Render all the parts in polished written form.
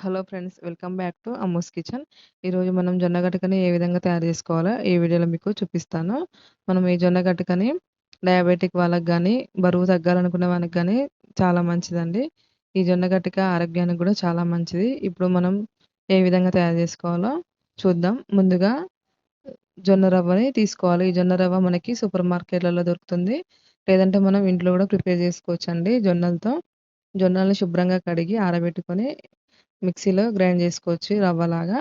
Hello friends, welcome back to Ammu's kitchen. ఈరోజు మనం జొన్న గటకని ఏ విధంగా తయారు చేసుకోవాలో ఈ వీడియోలో మీకు చూపిస్తాను. మనం ఈ జొన్న గటకని డయాబెటిక్ వాళ్ళకి కానీ, బరువు తగ్గాలనుకునే వాళ్ళకి కానీ చాలా మంచిదండి. ఈ జొన్న గటక ఆరోగ్యానికి కూడా చాలా మంచిది. ఇప్పుడు మనం ఏ విధంగా తయారు చేసుకోవాలో చూద్దాం. ముందుగా జొన్న రవ్వని తీసుకోవాలి. ఈ జొన్న రవ్వ మనకి సూపర్ మార్కెట్లలో దొరుకుతుంది. లేదంటే మనం ఇంట్లో కూడా ప్రిపేర్ చేసుకోవచ్చండి జొన్నలతో. జొన్నల్ని శుభ్రంగా కడిగి ఆరబెట్టుకొని మిక్సీలో గ్రైండ్ చేసుకోవచ్చు రవ్వలాగా.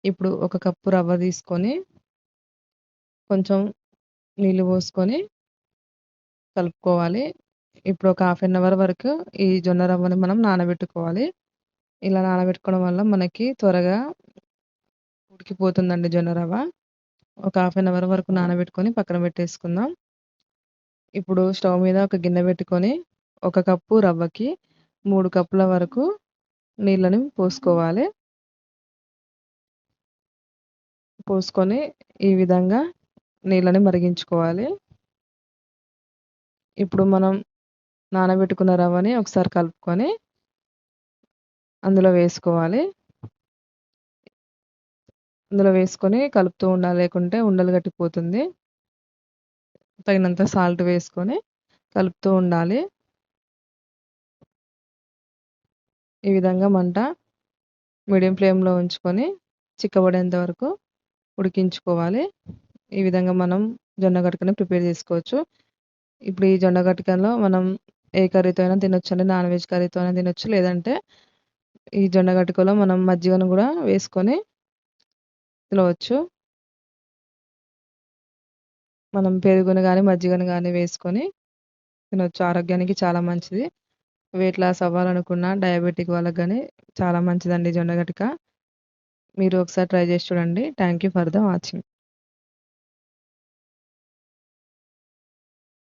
ఇప్పుడు ఒక కప్పు రవ్వ తీసుకొని కొంచెం నీళ్ళు పోసుకొని కలుపుకోవాలి. ఇప్పుడు ఒక హాఫ్ అన్ అవర్ వరకు ఈ జొన్న రవ్వని మనం నానబెట్టుకోవాలి. ఇలా నానబెట్టుకోవడం వల్ల మనకి త్వరగా ఉడికిపోతుందండి జొన్న రవ్వ. ఒక హాఫ్ అన్ అవర్ వరకు నానబెట్టుకొని పక్కన పెట్టేసుకుందాం. ఇప్పుడు స్టవ్ మీద ఒక గిన్నె పెట్టుకొని ఒక కప్పు రవ్వకి 3 కప్పుల వరకు నీళ్ళని పోసుకోవాలి. పోసుకొని ఈ విధంగా నీళ్ళని మరిగించుకోవాలి. ఇప్పుడు మనం నానబెట్టుకున్న రవ్వని ఒకసారి కలుపుకొని అందులో వేసుకోవాలి. అందులో వేసుకొని కలుపుతూ ఉండాలి, లేకుంటే ఉండలు గట్టిపోతుంది. తగినంత సాల్ట్ వేసుకొని కలుపుతూ ఉండాలి. ఈ విధంగా మంట మీడియం ఫ్లేమ్‌లో ఉంచుకొని చిక్కబడేంత వరకు ఉడికించుకోవాలి. ఈ విధంగా మనం జొన్న గటకని ప్రిపేర్ చేసుకోవచ్చు. ఇప్పుడు ఈ జొన్న గటకలో మనం ఏ కర్రీతో అయినా తినొచ్చండి. నాన్ వెజ్ కర్రీతో అయినా తినొచ్చు. లేదంటే ఈ జొన్న గటకలో మనం మజ్జిగను కూడా వేసుకొని తినవచ్చు. మనం పెరుగుని గానీ, మజ్జిగను గానీ వేసుకొని తినొచ్చు. ఆరోగ్యానికి చాలా మంచిది. వెయిట్ లాస్ అవ్వాలనుకున్న డయాబెటిక్ వాళ్ళకి గానీ చాలా మంచిదండి జొన్న గటక. మీరు ఒకసారి ట్రై చేసి చూడండి. Thank you for the watching.